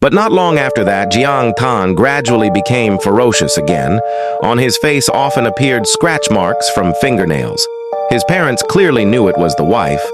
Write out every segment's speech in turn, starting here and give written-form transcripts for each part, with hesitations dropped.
But not long after that, Jiang Tan gradually became ferocious again. On his face often appeared scratch marks from fingernails. His parents clearly knew it was the wife,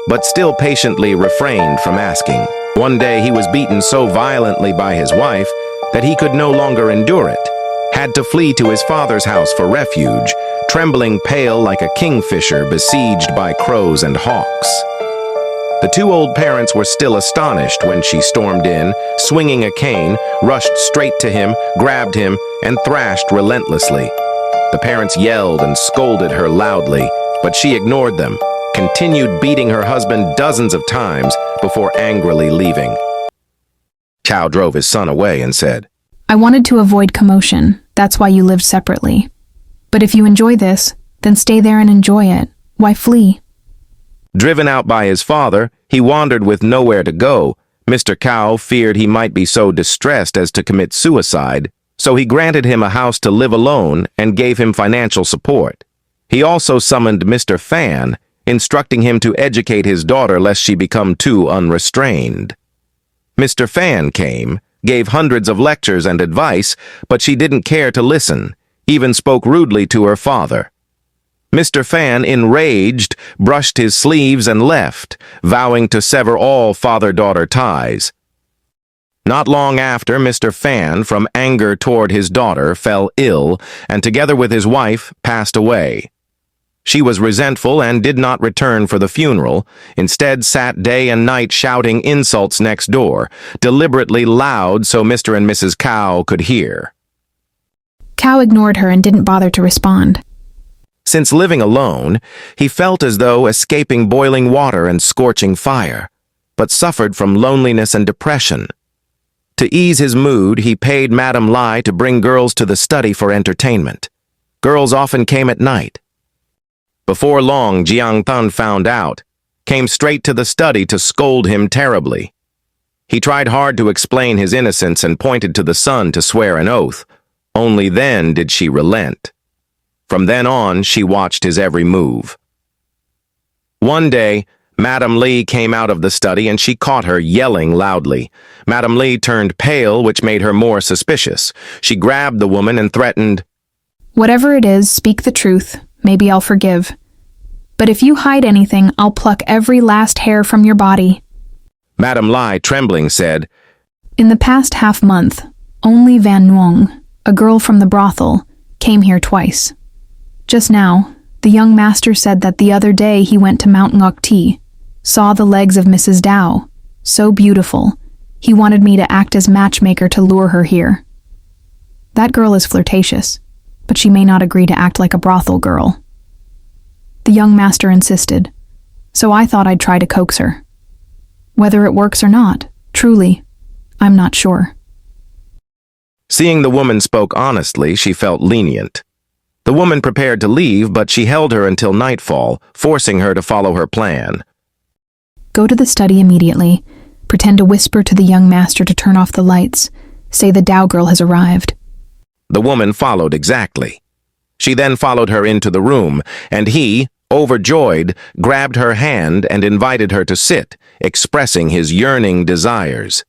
but still patiently refrained from asking. One day he was beaten so violently by his wife that he could no longer endure it, had to flee to his father's house for refuge, trembling pale like a kingfisher besieged by crows and hawks. The two old parents were still astonished when she stormed in, swinging a cane, rushed straight to him, grabbed him, and thrashed relentlessly. The parents yelled and scolded her loudly, but she ignored them, continued beating her husband dozens of times before angrily leaving. Cao drove his son away and said, I wanted to avoid commotion. That's why you lived separately. But if you enjoy this, then stay there and enjoy it. Why flee? Driven out by his father, he wandered with nowhere to go. Mr. Cao feared he might be so distressed as to commit suicide, so he granted him a house to live alone and gave him financial support. He also summoned Mr. Fan, instructing him to educate his daughter lest she become too unrestrained. Mr. Fan came, gave hundreds of lectures and advice, but she didn't care to listen, even spoke rudely to her father. Mr. Fan, enraged, brushed his sleeves and left, vowing to sever all father-daughter ties. Not long after, Mr. Fan, from anger toward his daughter, fell ill, and together with his wife, passed away. She was resentful and did not return for the funeral, instead sat day and night shouting insults next door, deliberately loud so Mr. and Mrs. Cao could hear. Cao ignored her and didn't bother to respond. Since living alone, he felt as though escaping boiling water and scorching fire, but suffered from loneliness and depression. To ease his mood, he paid Madame Lai to bring girls to the study for entertainment. Girls often came at night. Before long, Jiang Tan found out, came straight to the study to scold him terribly. He tried hard to explain his innocence and pointed to the son to swear an oath. Only then did she relent. From then on, she watched his every move. One day, Madame Li came out of the study and she caught her yelling loudly. Madame Li turned pale, which made her more suspicious. She grabbed the woman and threatened, Whatever it is, speak the truth. Maybe I'll forgive. But if you hide anything, I'll pluck every last hair from your body. Madame Lai, trembling, said, In the past half-month, only Van Nuong, a girl from the brothel, came here twice. Just now, the young master said that the other day he went to Mount Ngok Ti, saw the legs of Mrs. Dao, so beautiful, he wanted me to act as matchmaker to lure her here. That girl is flirtatious, but she may not agree to act like a brothel girl. The young master insisted, so I thought I'd try to coax her. Whether it works or not, truly, I'm not sure. Seeing the woman spoke honestly, she felt lenient. The woman prepared to leave, but she held her until nightfall, forcing her to follow her plan. Go to the study immediately. Pretend to whisper to the young master to turn off the lights. Say the Dao girl has arrived. The woman followed exactly. She then followed her into the room, and he, overjoyed, grabbed her hand and invited her to sit, expressing his yearning desires.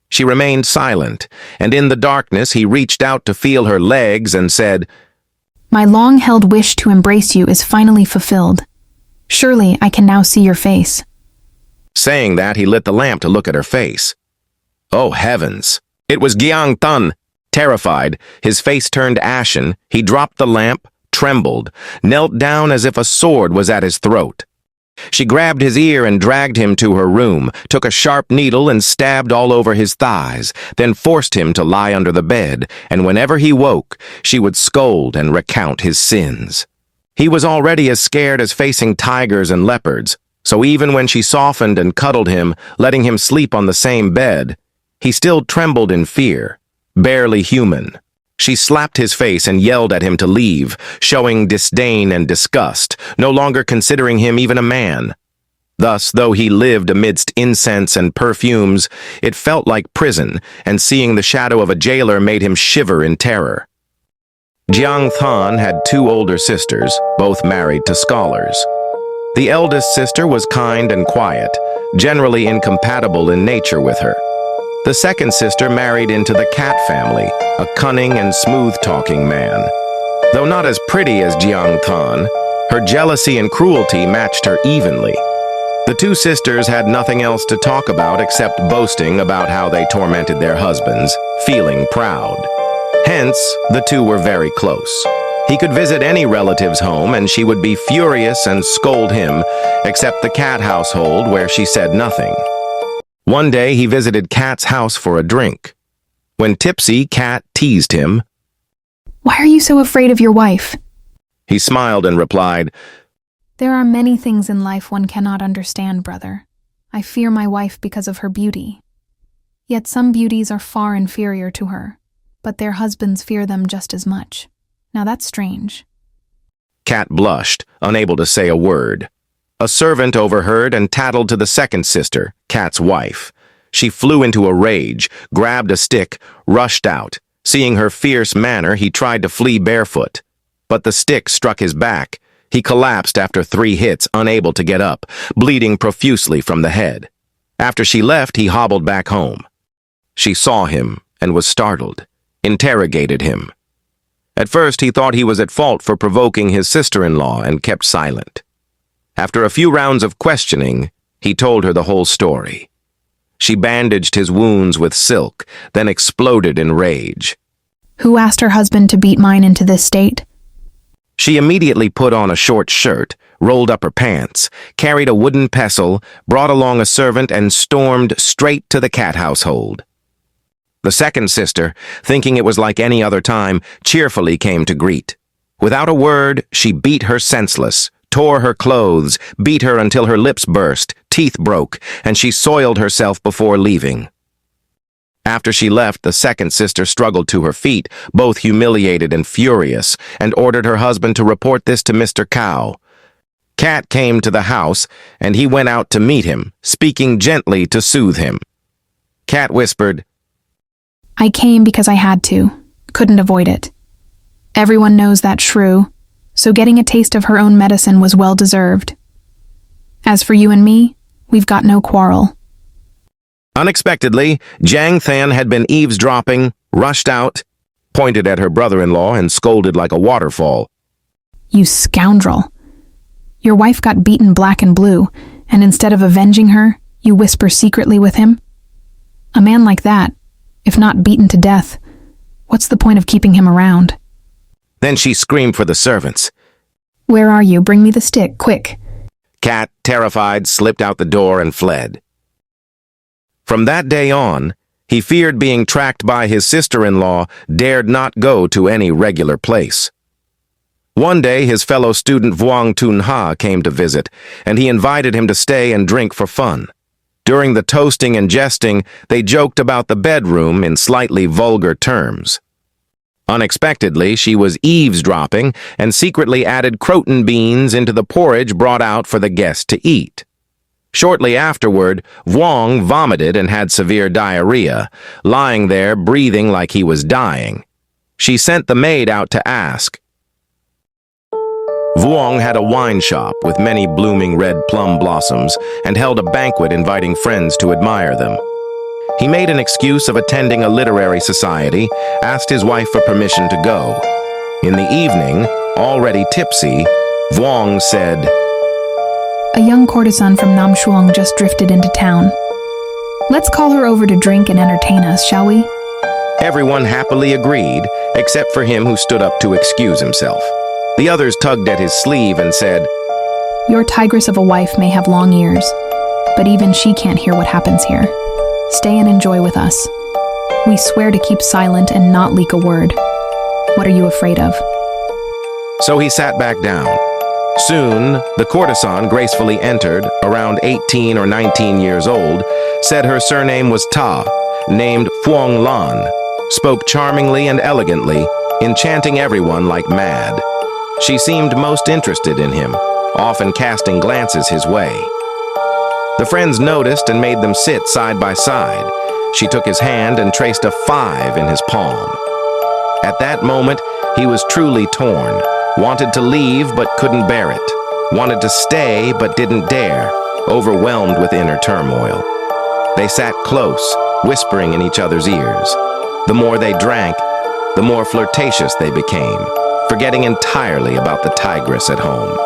She remained silent, and in the darkness he reached out to feel her legs and said, My long-held wish to embrace you is finally fulfilled. Surely I can now see your face. Saying that, he lit the lamp to look at her face. Oh heavens! It was Jiang Tan. Terrified, his face turned ashen, he dropped the lamp, trembled, knelt down as if a sword was at his throat. She grabbed his ear and dragged him to her room, took a sharp needle and stabbed all over his thighs, then forced him to lie under the bed, and whenever he woke, she would scold and recount his sins. He was already as scared as facing tigers and leopards, so even when she softened and cuddled him, letting him sleep on the same bed, he still trembled in fear, barely human. She slapped his face and yelled at him to leave, showing disdain and disgust, no longer considering him even a man. Thus, though he lived amidst incense and perfumes, it felt like prison, and seeing the shadow of a jailer made him shiver in terror. Jiang Tan had two older sisters, both married to scholars. The eldest sister was kind and quiet, generally incompatible in nature with her. The second sister married into the cat family, a cunning and smooth-talking man. Though not as pretty as Jiang Tan, her jealousy and cruelty matched her evenly. The two sisters had nothing else to talk about except boasting about how they tormented their husbands, feeling proud. Hence, the two were very close. He could visit any relative's home and she would be furious and scold him, except the cat household where she said nothing. One day he visited Cat's house for a drink. When tipsy, Cat teased him. Why are you so afraid of your wife? He smiled and replied, There are many things in life one cannot understand, brother. I fear my wife because of her beauty. Yet some beauties are far inferior to her, but their husbands fear them just as much. Now that's strange. Cat blushed, unable to say a word. A servant overheard and tattled to the second sister, Cat's wife. She flew into a rage, grabbed a stick, rushed out. Seeing her fierce manner, he tried to flee barefoot. But the stick struck his back. He collapsed after 3 hits, unable to get up, bleeding profusely from the head. After she left, he hobbled back home. She saw him and was startled, interrogated him. At first, he thought he was at fault for provoking his sister-in-law and kept silent. After a few rounds of questioning, he told her the whole story. She bandaged his wounds with silk, then exploded in rage. Who asked her husband to beat mine into this state? She immediately put on a short shirt, rolled up her pants, carried a wooden pestle, brought along a servant, and stormed straight to the cat household. The second sister, thinking it was like any other time, cheerfully came to greet. Without a word, she beat her senseless, tore her clothes, beat her until her lips burst, teeth broke, and she soiled herself before leaving. After she left, the second sister struggled to her feet, both humiliated and furious, and ordered her husband to report this to Mr. Cow. Cat came to the house, and he went out to meet him, speaking gently to soothe him. Cat whispered, I came because I had to. Couldn't avoid it. Everyone knows that shrew, so getting a taste of her own medicine was well deserved. As for you and me, we've got no quarrel. Unexpectedly, Jiang Than had been eavesdropping, rushed out, pointed at her brother-in-law, and scolded like a waterfall. You scoundrel. Your wife got beaten black and blue, and instead of avenging her, you whisper secretly with him? A man like that, if not beaten to death, what's the point of keeping him around? Then she screamed for the servants. Where are you? Bring me the stick, quick. Cat, terrified, slipped out the door and fled. From that day on, he feared being tracked by his sister-in-law, dared not go to any regular place. One day, his fellow student Vuong Tun Ha came to visit, and he invited him to stay and drink for fun. During the toasting and jesting, they joked about the bedroom in slightly vulgar terms. Unexpectedly, she was eavesdropping and secretly added croton beans into the porridge brought out for the guests to eat. Shortly afterward, Vuong vomited and had severe diarrhea, lying there breathing like he was dying. She sent the maid out to ask. Vuong had a wine shop with many blooming red plum blossoms and held a banquet inviting friends to admire them. He made an excuse of attending a literary society, asked his wife for permission to go. In the evening, already tipsy, Vuong said, A young courtesan from Nam Shuang just drifted into town. Let's call her over to drink and entertain us, shall we? Everyone happily agreed, except for him who stood up to excuse himself. The others tugged at his sleeve and said, Your tigress of a wife may have long ears, but even she can't hear what happens here. Stay and enjoy with us. We swear to keep silent and not leak a word. What are you afraid of? So he sat back down. Soon, the courtesan gracefully entered, around 18 or 19 years old, said her surname was Ta, named Phuong Lan, spoke charmingly and elegantly, enchanting everyone like mad. She seemed most interested in him, often casting glances his way. The friends noticed and made them sit side by side. She took his hand and traced a 5 in his palm. At that moment, he was truly torn, wanted to leave but couldn't bear it, wanted to stay but didn't dare, overwhelmed with inner turmoil. They sat close, whispering in each other's ears. The more they drank, the more flirtatious they became, forgetting entirely about the tigress at home.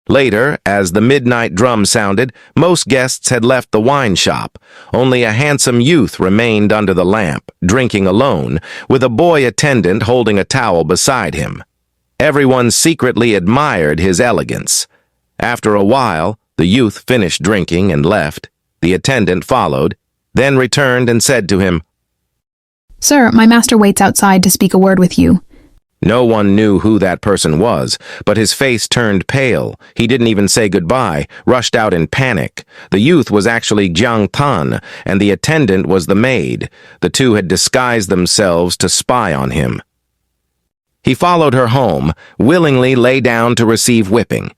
Later, as the midnight drum sounded, most guests had left the wine shop. Only a handsome youth remained under the lamp, drinking alone, with a boy attendant holding a towel beside him. Everyone secretly admired his elegance. After a while, the youth finished drinking and left. The attendant followed, then returned and said to him, "Sir, my master waits outside to speak a word with you." No one knew who that person was, but his face turned pale. He didn't even say goodbye, rushed out in panic. The youth was actually Jiang Tan, and the attendant was the maid. The two had disguised themselves to spy on him. He followed her home, willingly lay down to receive whipping.